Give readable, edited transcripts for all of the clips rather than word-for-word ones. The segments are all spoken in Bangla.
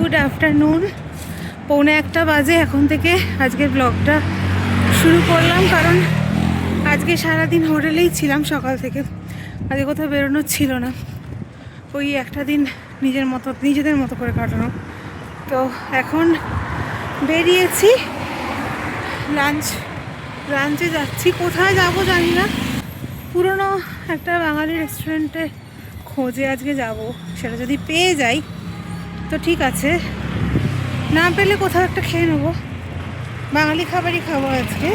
গুড আফটারনুন, 1:45 বাজে। এখন থেকে আজকের ব্লগটা শুরু করলাম, কারণ আজকে সারাদিন হোটেলেই ছিলাম সকাল থেকে। আজকে কোথাও বেরোনোর ছিল না, ওই একটা দিন নিজেদের মতো করে কাটানো। তো এখন বেরিয়েছি, লাঞ্চে যাচ্ছি। কোথায় যাব জানি না, পুরনো একটা বাঙালি রেস্টুরেন্টে খোঁজে আজকে যাব। সেটা যদি পেয়ে যাই তো ঠিক আছে, না পেলে কোথাও একটা খেয়ে নেবো। বাঙালি খাবারই খাবো আজকে।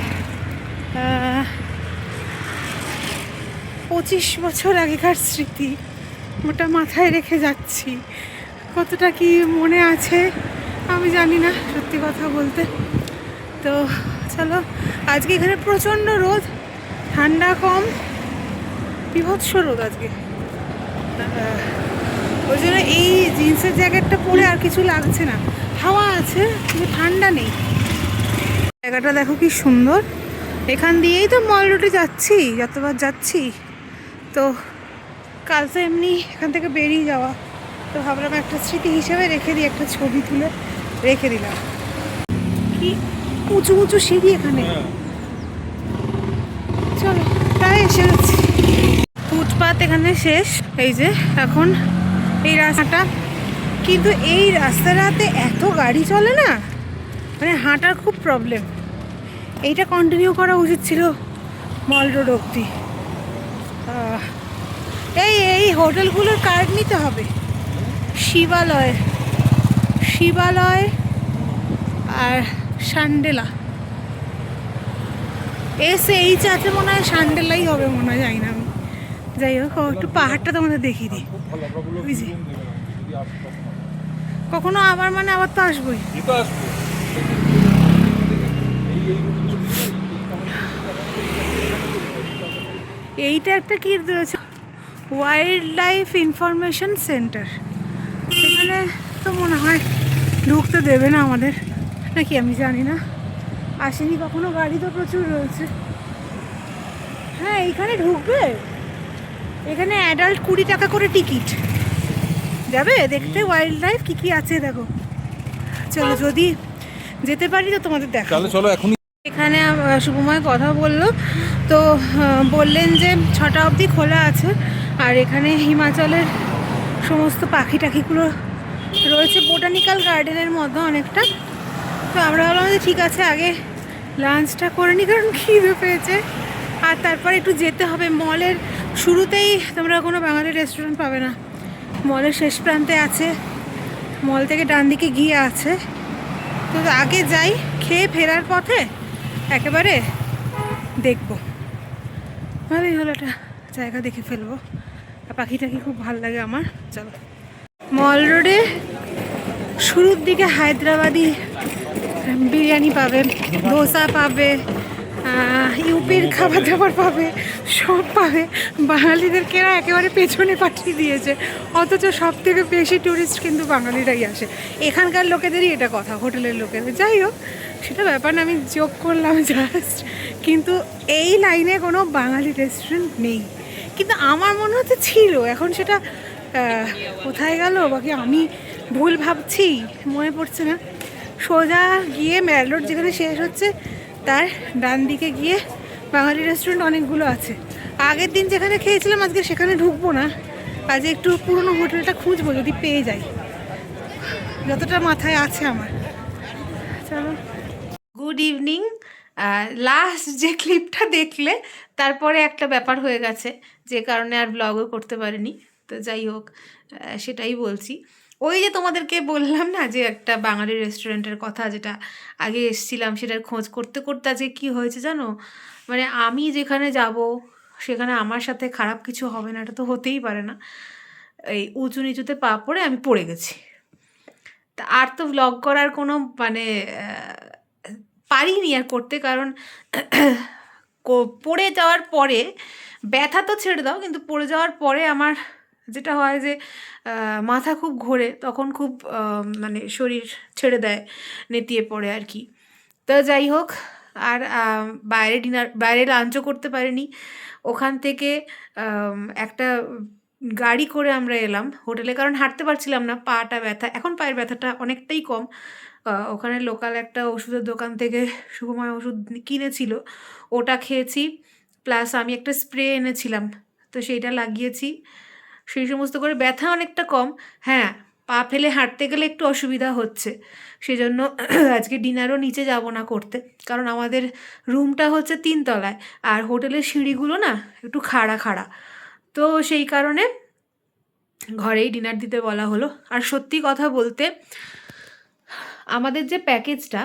25 বছর আগেকার স্মৃতি, ওটা মাথায় রেখে যাচ্ছি। কতটা কি মনে আছে আমি জানি না, সত্যি কথা বলতে। তো চলো, আজকে এখানে প্রচণ্ড রোদ, ঠান্ডা কম, বিভৎস রোদ আজকে। ওই জন্য এই জিন্সের জ্যাকেটটা পরে আর কিছু লাগছে না। হাওয়া আছে কিন্তু ঠান্ডা নেই। জায়গাটা দেখো কি সুন্দর। এখান দিয়েই তো মল রোডে যাচ্ছি, যতবার যাচ্ছি। তো কাল তো এমনি এখান থেকে বেরিয়ে যাওয়া, তো ভাবলাম একটা স্মৃতি হিসেবে রেখে দিই, একটা ছবি তুলে রেখে দিলাম। কি উঁচু উঁচু সিঁড়ি এখানে। চলো, প্রায় এসে গেছি। ফুটপাত এখানে শেষ। এই যে এখন এই রাস্তাটা, কিন্তু এই রাস্তাটাতে এত গাড়ি চলে না, মানে হাঁটার খুব প্রবলেম। এইটা কন্টিনিউ করা উচিত ছিল মল রোড অবধি। এই হোটেলগুলোর কার্ড নিতে হবে। শিবালয় আর শান্ডেলা, SH আছে মনে হয়, শান্ডেলাই হবে মনে হয়, যাই না আমি। যাই হোক, একটু পাহাড়টা তোমাদের দেখিয়ে দিই। বুঝলি, কখনো আবার মানে আবার তো আসবোই। এইটা একটা কি রয়েছে, ওয়াইল্ড লাইফ ইনফরমেশন সেন্টার। সেখানে তো মনে হয় ঢুকতে দেবে না আমাদের, নাকি আমি জানি না, আসেনি কখনো। গাড়ি তো প্রচুর রয়েছে। হ্যাঁ, এইখানে ঢুকবে। এখানে অ্যাডাল্ট 20 টাকা করে টিকিট। যাবে দেখতে ওয়াইল্ড লাইফ কি কি আছে, দেখো। চলো, যদি যেতে পারি তো তোমাদের দেখা। চলো এখন এখানে শুভময় কথা বললো, তো বললেন যে 6টা অবধি খোলা আছে। আর এখানে হিমাচলের সমস্ত পাখি টাখিগুলো রয়েছে, বোটানিক্যাল গার্ডেনের মতো অনেকটা। তো আমরা ভাবলাম যে ঠিক আছে, আগে লাঞ্চটা করে নিই, কারণ খিদে পেয়েছে। আর তারপরে একটু যেতে হবে। মলের শুরুতেই তোমরা কোনো বাঙালি রেস্টুরেন্ট পাবে না, মলের শেষ প্রান্তে আছে। মল থেকে ডান দিকে গিয়ে আছে। তো আগে যাই, খেয়ে ফেরার পথে একেবারে দেখবো। ভালোই হলো, একটা জায়গা দেখে ফেলবো। আর পাখি টাখি খুব ভালো লাগে আমার। চলো, মল রোডে শুরুর দিকে হায়দ্রাবাদি বিরিয়ানি পাবে, ধোসা পাবে, ইউপির খাবার দাবার পাবে, সব পাবে। বাঙালিদেরকে একেবারে পেছনে পাঠিয়ে দিয়েছে, অথচ সব থেকে বেশি ট্যুরিস্ট কিন্তু বাঙালিরাই আসে। এখানকার লোকেদেরই এটা কথা, হোটেলের লোকেদের। যাই হোক, সেটা ব্যাপার না, আমি জোক করলাম জাস্ট। কিন্তু এই লাইনে কোনো বাঙালি রেস্টুরেন্ট নেই, কিন্তু আমার মনে হচ্ছে ছিল। এখন সেটা কোথায় গেল, বাকি আমি ভুল ভাবছি, মনে পড়ছে না। সোজা গিয়ে ম্যাল রোড যেখানে শেষ হচ্ছে, তার ডান দিকে গিয়ে বাঙালি রেস্টুরেন্ট অনেকগুলো আছে। আগের দিন যেখানে খেয়েছিলাম আজকে সেখানে ঢুকবো না, আজ একটু পুরনো হোটেলটা খুঁজবো যদি পেয়ে যাই, যতটা মাথায় আছে আমার। চলো, গুড ইভিনিং। লাস্ট যে ক্লিপটা দেখলে, তারপরে একটা ব্যাপার হয়ে গেছে, যে কারণে আর ব্লগও করতে পারিনি। তো যাই হোক, সেটাই বলছি। ওই যে তোমাদেরকে বললাম না, যে একটা বাঙালি রেস্টুরেন্টের কথা, যেটা আগে এসেছিলাম, সেটার খোঁজ করতে করতে আজকে কী হয়েছে জানো, মানে আমি যেখানে যাব সেখানে আমার সাথে খারাপ কিছু হবে না, এটা তো হতেই পারে না। এই উঁচু নিচুতে পা পড়ে আমি পড়ে গেছি। তা আর তো ব্লগ করার কোনো মানে পারিনি আর করতে, কারণ পড়ে যাওয়ার পরে ব্যথা তো ছেড়ে দাও, কিন্তু পড়ে যাওয়ার পরে আমার যেটা হয় যে মাথা খুব ঘোরে, তখন খুব মানে শরীর ছেড়ে দেয়, নেতিয়ে পড়ে আর কি। তো যাই হোক, আর বাইরে লাঞ্চও করতে পারিনি। ওখান থেকে একটা গাড়ি করে আমরা এলাম হোটেলে, কারণ হাঁটতে পারছিলাম না, পাটা ব্যথা। এখন পায়ের ব্যথাটা অনেকটাই কম। ওখানে লোকাল একটা ওষুধের দোকান থেকে শুভময় ওষুধ কিনেছিল, ওটা খেয়েছি। প্লাস আমি একটা স্প্রে এনেছিলাম, তো সেইটা লাগিয়েছি। সেই সমস্ত করে ব্যথা অনেকটা কম। হ্যাঁ, পা ফেলে হাঁটতে গেলে একটু অসুবিধা হচ্ছে। সেজন্য আজকে ডিনারও নিচে যাব না করতে, কারণ আমাদের রুমটা হচ্ছে 3 তলায়, আর হোটেলের সিঁড়িগুলো না একটু খাড়া খাড়া। তো সেই কারণে ঘরেই ডিনার দিতে বলা হলো। আর সত্যি কথা বলতে আমাদের যে প্যাকেজটা,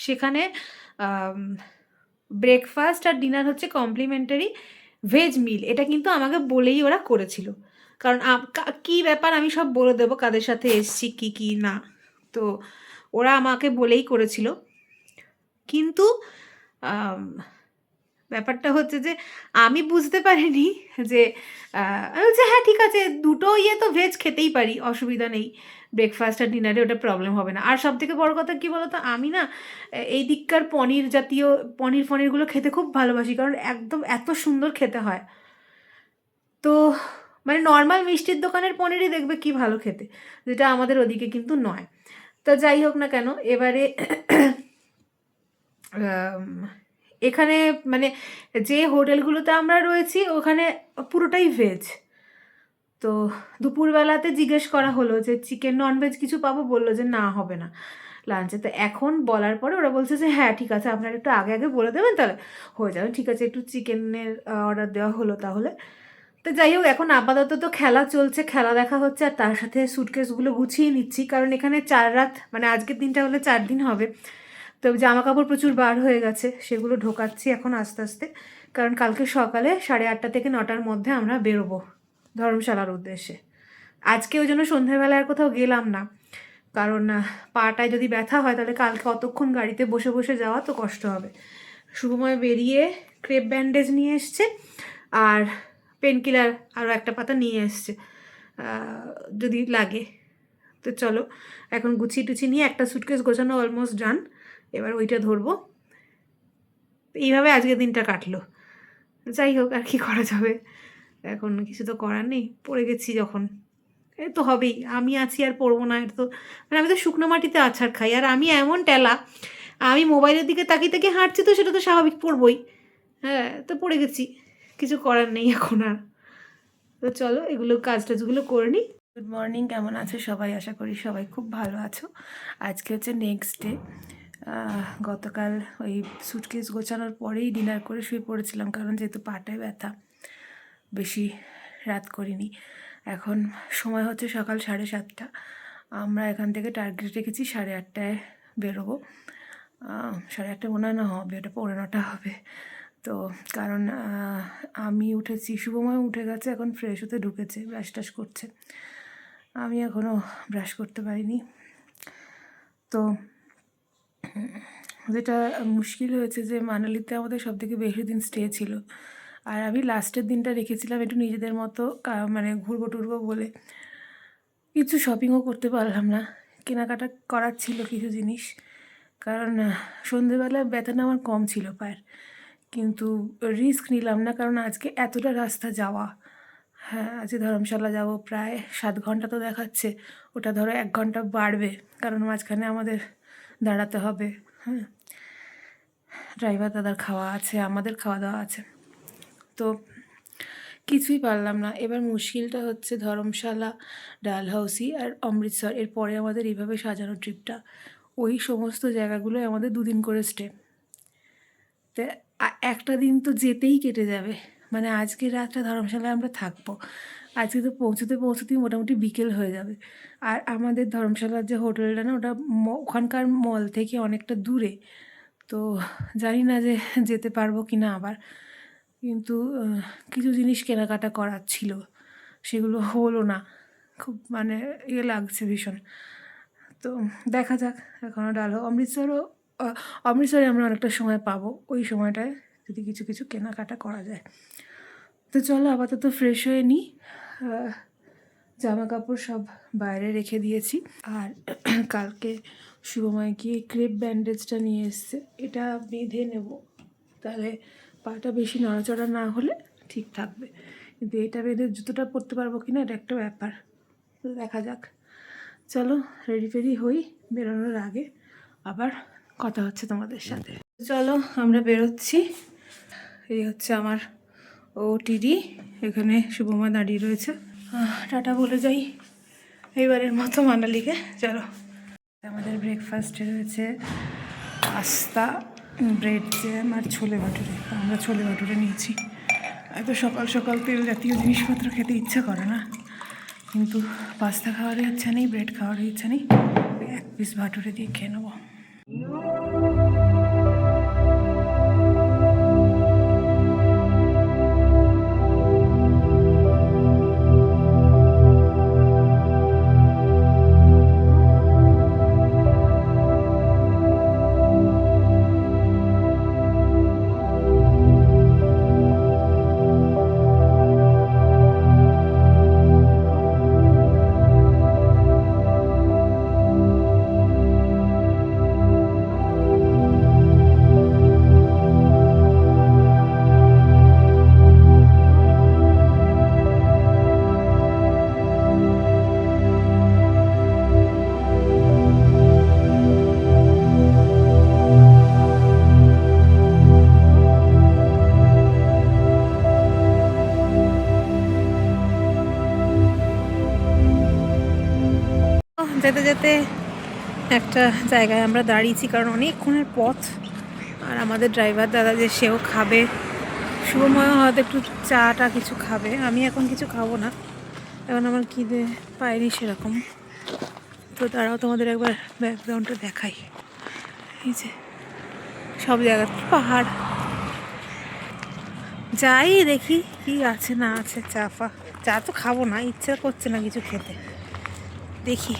সেখানে ব্রেকফাস্ট আর ডিনার হচ্ছে কমপ্লিমেন্টারি ভেজ মিল। এটা কিন্তু আমাকে বলেই ওরা করেছিল, কারণ কী ব্যাপার আমি সব বলে দেবো কাদের সাথে এসছি কী কী না। তো ওরা আমাকে বলেই করেছিল। কিন্তু ব্যাপারটা হচ্ছে যে আমি বুঝতে পারিনি যে আমি বলছি হ্যাঁ ঠিক আছে, দুটো ইয়ে তো ভেজ খেতেই পারি, অসুবিধা নেই, ব্রেকফাস্ট আর ডিনারে ওটা প্রবলেম হবে না। আর সবথেকে বড় কথা কী বলো তো, আমি না এই দিককার পনির জাতীয় পনিরগুলো খেতে খুব ভালোবাসি, কারণ একদম এত সুন্দর খেতে হয়। তো মানে নর্মাল মিষ্টির দোকানের পনিরই দেখবে কি ভালো খেতে, যেটা আমাদের ওদিকে কিন্তু নয়। তো যাই হোক না কেন, এবারে এখানে মানে যে হোটেলগুলোতে আমরা রয়েছি ওখানে পুরোটাই ভেজ। তো দুপুরবেলাতে জিজ্ঞেস করা হলো যে চিকেন ননভেজ কিছু পাবো, বললো যে না হবে না লাঞ্চে। তো এখন বলার পরে ওরা বলছে যে হ্যাঁ ঠিক আছে, আপনারা একটু আগে আগে বলে দেবেন তাহলে হয়ে যাবে। ঠিক আছে, একটু চিকেনের অর্ডার দেওয়া হলো তাহলে। তো যাই হোক, এখন আপাতত তো খেলা চলছে, খেলা দেখা হচ্ছে, আর তার সাথে সুটকেসগুলো গুছিয়ে নিচ্ছি, কারণ এখানে 4 রাত মানে আজকের দিনটা হলে 4 দিন হবে। তো জামা কাপড় প্রচুর বার হয়ে গেছে, সেগুলো ঢোকাচ্ছি এখন আস্তে আস্তে, কারণ কালকে সকালে 8:30 থেকে 9টার মধ্যে আমরা বেরোবো ধর্মশালার উদ্দেশ্যে। আজকে ওই জন্য সন্ধ্যেবেলায় আর কোথাও গেলাম না, কারণ পাটায় যদি ব্যথা হয় তাহলে কালকে অতক্ষণ গাড়িতে বসে বসে যাওয়া তো কষ্ট হবে। শুভময় বেরিয়ে ক্রেপ ব্যান্ডেজ নিয়ে এসছে, আর পেনকিলার আরও একটা পাতা নিয়ে এসছে যদি লাগে। তো চলো এখন গুছিয়ে টুছিয়ে নিয়ে একটা সুটকেস গোছানো অলমোস্ট ডান, এবার ওইটা ধরবো। এইভাবে আজকের দিনটা কাটলো। যাই হোক, আর কি করা যাবে, এখন কিছু তো করার নেই, পড়ে গেছি যখন এ তো হবেই। আমি আছি আর পড়বো না, এটা তো মানে আমি তো শুকনো মাটিতে আছাড় খাই, আর আমি এমন টেলা, আমি মোবাইলের দিকে তাকিয়ে তাকিয়ে হাঁটছি, তো সেটা তো স্বাভাবিক পড়বই। হ্যাঁ, তো পড়ে গেছি, কিছু করার নেই এখন আর। তো চলো এগুলো কাজ টাজগুলো করে নিই। গুড মর্নিং, কেমন আছো সবাই? আশা করি সবাই খুব ভালো আছো। আজকে হচ্ছে নেক্সট ডে। গতকাল ওই সুটকেস গোছানোর পরেই ডিনার করে শুয়ে পড়েছিলাম, কারণ যেহেতু পাটায় ব্যথা, বেশি রাত করিনি। এখন সময় হচ্ছে সকাল 7:30। আমরা এখান থেকে টার্গেট রেখেছি 8:30টায় বেরোবো। 8:30 মনে হয় না হবে, ওটা 9:45 হবে। তো কারণ আমি উঠেছি, শুভময় উঠে গেছে, এখন ফ্রেশ হতে ঢুকেছে, ব্রাশ টাশ করছে, আমি এখনও ব্রাশ করতে পারিনি। তো যেটা মুশকিল হয়েছে যে মানালিতে আমাদের সবথেকে বেশি দিন স্টে ছিল, আর আমি লাস্টের দিনটা রেখেছিলাম একটু নিজেদের মতো মানে ঘুরবো টুরবো বলে। কিছু শপিংও করতে পারলাম না, কেনাকাটা করার ছিল কিছু জিনিস, কারণ সন্ধেবেলা ব্যথাটা আমার কম ছিল পায়ের, কিন্তু রিস্ক নিলাম না, কারণ আজকে এতটা রাস্তা যাওয়া। হ্যাঁ, আজকে ধর্মশালা যাব, প্রায় 7 ঘন্টা তো দেখাচ্ছে, ওটা ধরো 1 ঘন্টা বাড়বে, কারণ মাঝখানে আমাদের দাঁড়াতে হবে। হ্যাঁ, ড্রাইভার দাদার খাওয়া আছে, আমাদের খাওয়া দাওয়া আছে, তো কিছুই পারলাম না। এবার মুশকিলটা হচ্ছে ধর্মশালা, ডালহাউসি আর অমৃতসর, এরপরে আমাদের এইভাবে সাজানো ট্রিপটা, ওই সমস্ত জায়গাগুলোয় আমাদের 2 দিন করে স্টে। তো একটা দিন তো যেতেই কেটে যাবে, মানে আজকে রাতটা ধর্মশালায় আমরা থাকবো, আজকে তো পৌঁছতেই মোটামুটি বিকেল হয়ে যাবে। আর আমাদের ধর্মশালার যে হোটেলটা না, ওটা ওখানকার মল থেকে অনেকটা দূরে, তো জানি না যে যেতে পারবো কি না আবার। কিন্তু কিছু জিনিস কেনাকাটা করার ছিল, সেগুলো হলো না, খুব মানে লাগছে ভীষণ। তো দেখা যাক, এখনও অমৃতসরে আমরা অনেকটা সময় পাবো, ওই সময়টায় যদি কিছু কিছু কেনাকাটা করা যায়। তো চলো আপাতত ফ্রেশ হয়ে নিই, জামা কাপড় সব বাইরে রেখে দিয়েছি। আর কালকে শুভময় গিয়ে ক্রেপ ব্যান্ডেজটা নিয়ে এসছে, এটা বেঁধে নেব, তাহলে পাটা বেশি নড়াচড়া না হলে ঠিক থাকবে। কিন্তু এটা বেঁধে জুতোটা পরতে পারবো কিনা এটা একটা ব্যাপার, তো দেখা যাক। চলো রেডি ফেডি হই, বেরোনোর আগে আবার কথা হচ্ছে তোমাদের সাথে। চলো আমরা বেরোচ্ছি। এই হচ্ছে আমার ওটিডি, এখানে শুভমা দাঁড়িয়ে রয়েছে। টাটা বলে যাই এইবারের মতো মানালিকে। চলো, আমাদের ব্রেকফাস্টে রয়েছে পাস্তা, ব্রেড জ্যাম আর ছোলে ভাটুরে। আমরা ছোলে ভাটুরে নিয়েছি। এত সকাল সকাল তেল জাতীয় জিনিসপত্র খেতে ইচ্ছা করে না, কিন্তু পাস্তা খাওয়ারও ইচ্ছা নেই, ব্রেড খাওয়ারও ইচ্ছা নেই, এক পিস ভাটুরে দিয়ে খেয়ে নেবো। যেতে যেতে একটা জায়গায় আমরা দাঁড়িয়েছি, কারণ অনেকক্ষণের পথ। আর আমাদের ড্রাইভার দাদা যে সেও খাবে, শুভময় হয়তো একটু চাটা কিছু খাবে, আমি এখন কিছু খাবো না, এখন আমার খিদে পায়নি সেরকম। তো তারাও তোমাদের একবার ব্যাকগ্রাউন্ডটা দেখাই। এই যে সব জায়গা পাহাড়, যাই দেখি কি আছে না আছে। চা তো খাবো না, ইচ্ছা করছে না কিছু খেতে, দেখি।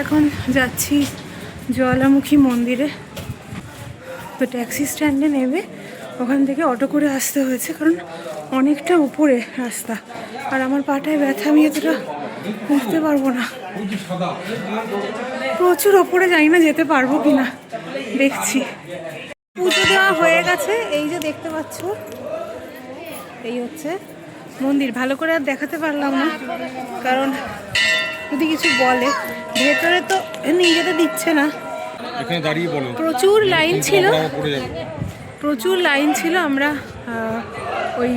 এখন যাচ্ছি জওয়ালামুখী মন্দিরে। তো ট্যাক্সি স্ট্যান্ডে নেবে, ওখান থেকে অটো করে আসতে হয়েছে, কারণ অনেকটা উপরে রাস্তা, আর আমার পাটায় ব্যথা, আমি এতটা উঠতে পারবো না, প্রচুর ওপরে, জানি না যেতে পারবো কিনা, দেখছি। পুজো দেওয়া হয়ে গেছে, এই যে দেখতে পাচ্ছ, এই হচ্ছে মন্দির। ভালো করে আর দেখাতে পারলাম না, কারণ যদি কিছু বলে, ভেতরে তো নিয়ে যেতে দিচ্ছে না। এখানে দাঁড়িয়ে বলো। প্রচুর লাইন ছিল। আমরা ওই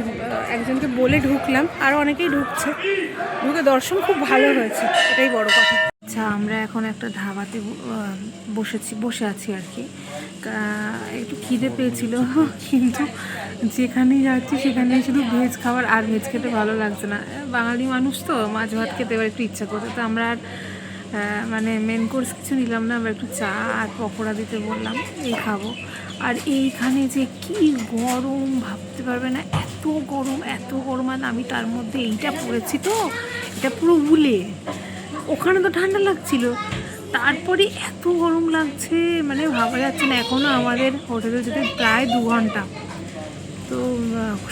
একজনকে বলে ঢুকলাম, আর অনেকেই ঢুকছে, ঢুকে দর্শন খুব ভালো হয়েছে, এটাই বড় কথা। আচ্ছা, আমরা এখন একটা ধাবাতে বসে আছি আর কি। একটু খিদে পেয়েছিল, কিন্তু যেখানেই যাচ্ছি সেখানেই শুধু ভেজ খাবার, আর ভেজ খেতে ভালো লাগছে না। বাঙালি মানুষ তো, মাছ ভাত খেতে এবার একটু ইচ্ছা করছে, তো আমরা আর মানে মেন কোর্স কিছু নিলাম না, আমরা একটু চা আর পকোড়া দিতে বললাম, এই খাবো। আর এইখানে যে কি গরম ভাবতে পারবে না, এত গরম, আর আমি তার মধ্যে এইটা পরেছি, তো এটা পুরো উলে, ওখানে তো ঠান্ডা লাগছিল, তারপরে এত গরম লাগছে, মানে ভাবা যাচ্ছে না। এখনও আমাদের হোটেলে যেতে প্রায় 2 ঘন্টা, তো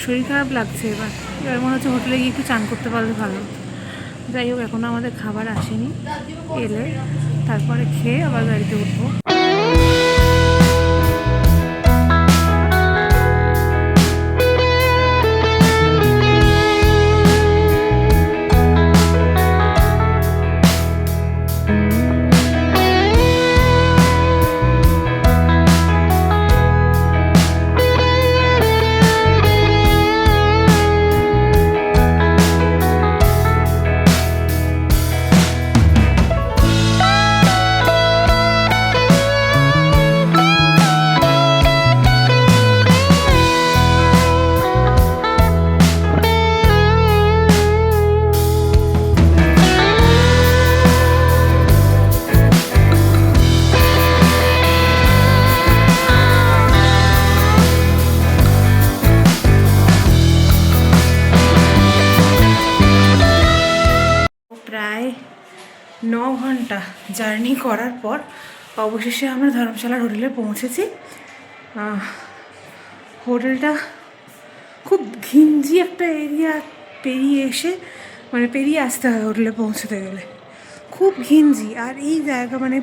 শরীর খারাপ লাগছে। এবার মনে হচ্ছে হোটেলে গিয়ে একটু চান করতে পারলে ভালো হতো। যাই হোক, এখনও আমাদের খাবার আসেনি, এলে তারপরে খেয়ে আবার গাড়িতে উঠবো। 9 ঘন্টা জার্নি করার পর অবশেষে আমরা ধর্মশালার হোটেলে পৌঁছেছি। হোটেলটা খুব ঘিঞ্জি একটা এরিয়া পেরিয়ে এসে মানে পেরিয়ে আসতে হয় হোটেলে পৌঁছতে গেলে, খুব ঘিঞ্জি। আর এই জায়গা মানে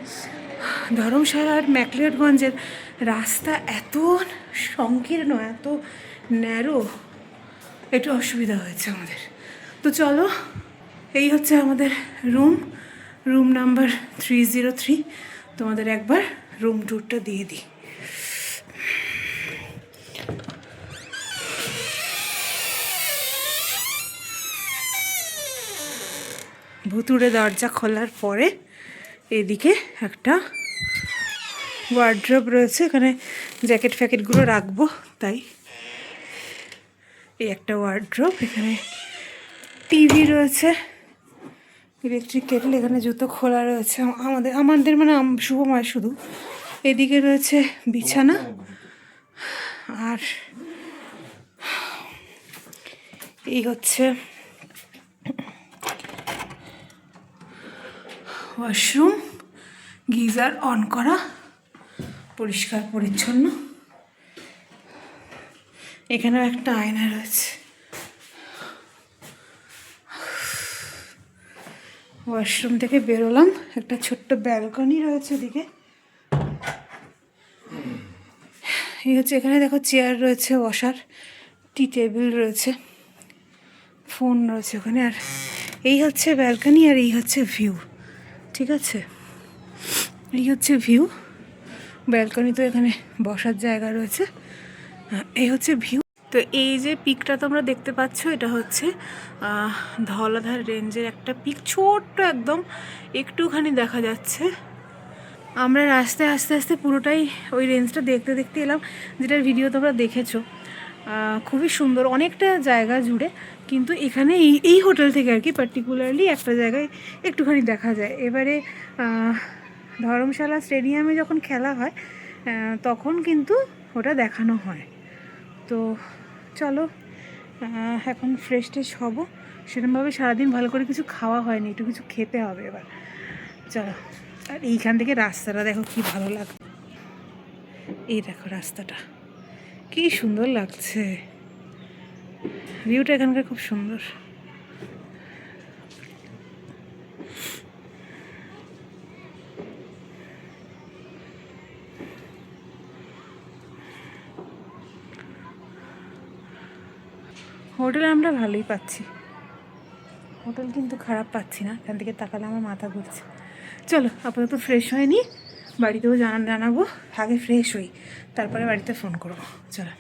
ধর্মশালার ম্যাকলিওডগঞ্জের রাস্তা এত সংকীর্ণ, এত ন্যারো, একটু অসুবিধা হয়েছে আমাদের। তো চলো, এই হচ্ছে আমাদের রুম নাম্বার 303। তোমাদের একবার রুম ট্যুরটা দিয়ে দিই। ভুতুড়ে দরজা খোলার পরে এদিকে একটা ওয়ার্ড্রোব রয়েছে, এখানে জ্যাকেট ফ্যাকেটগুলো রাখবো, তাই এই একটা ওয়ার্ড্রোব। এখানে টিভি রয়েছে, ইলেকট্রিক কেটল, এখানে জুতো খোলা রয়েছে আমাদের মানে শুভময় শুধু। এদিকে রয়েছে বিছানা, আর এই হচ্ছে ওয়াশরুম, গিজার অন করা, পরিষ্কার পরিচ্ছন্ন। এখানেও একটা আয়না রয়েছে। ওয়াশরুম থেকে বেরোলাম, একটা ছোট্ট ব্যালকনি রয়েছে এদিকে। এই হচ্ছে, এখানে দেখো চেয়ার রয়েছে, বসার টি টেবিল রয়েছে, ফোন রয়েছে ওখানে। আর এই হচ্ছে ব্যালকনি, আর এই হচ্ছে ভিউ। ঠিক আছে, এই হচ্ছে ভিউ। ব্যালকনি তো এখানে বসার জায়গা রয়েছে, এই হচ্ছে ভিউ। তো এই যে পিকটা তোমরা দেখতে পাচ্ছ, এটা হচ্ছে ধওলাধার রেঞ্জের একটা পিক, ছোট্ট একদম, একটুখানি দেখা যাচ্ছে। আমরা রাস্তায় আস্তে আস্তে পুরোটাই ওই রেঞ্জটা দেখতে দেখতে এলাম, যেটার ভিডিও তোমরা দেখেছো। খুবই সুন্দর, অনেকটা জায়গা জুড়ে, কিন্তু এখানে এই হোটেল থেকে আর কি পার্টিকুলারলি একটা জায়গায় একটুখানি দেখা যায়। এবারে ধর্মশালা স্টেডিয়ামে যখন খেলা হয় তখন কিন্তু ওটা দেখানো হয়। তো চলো, এখন ফ্রেশ ট্রেশ হবো। সেরকমভাবে সারাদিন ভালো করে কিছু খাওয়া হয়নি, একটু কিছু খেতে হবে এবার। চলো, আর এইখান থেকে রাস্তাটা দেখো কি ভালো লাগছে। এই দেখো রাস্তাটা কি সুন্দর লাগছে, ভিউটা এখানকার খুব সুন্দর। হোটেল আমরা ভালোই পাচ্ছি, হোটেল কিন্তু খারাপ পাচ্ছি না। এখান থেকে তাকালে আমার মাথা ঘুরছে। চলো, আপাতত ফ্রেশ হয়নি, বাড়িতেও জানাবো, আগে ফ্রেশ হই, তারপরে বাড়িতে ফোন করবো। চলো।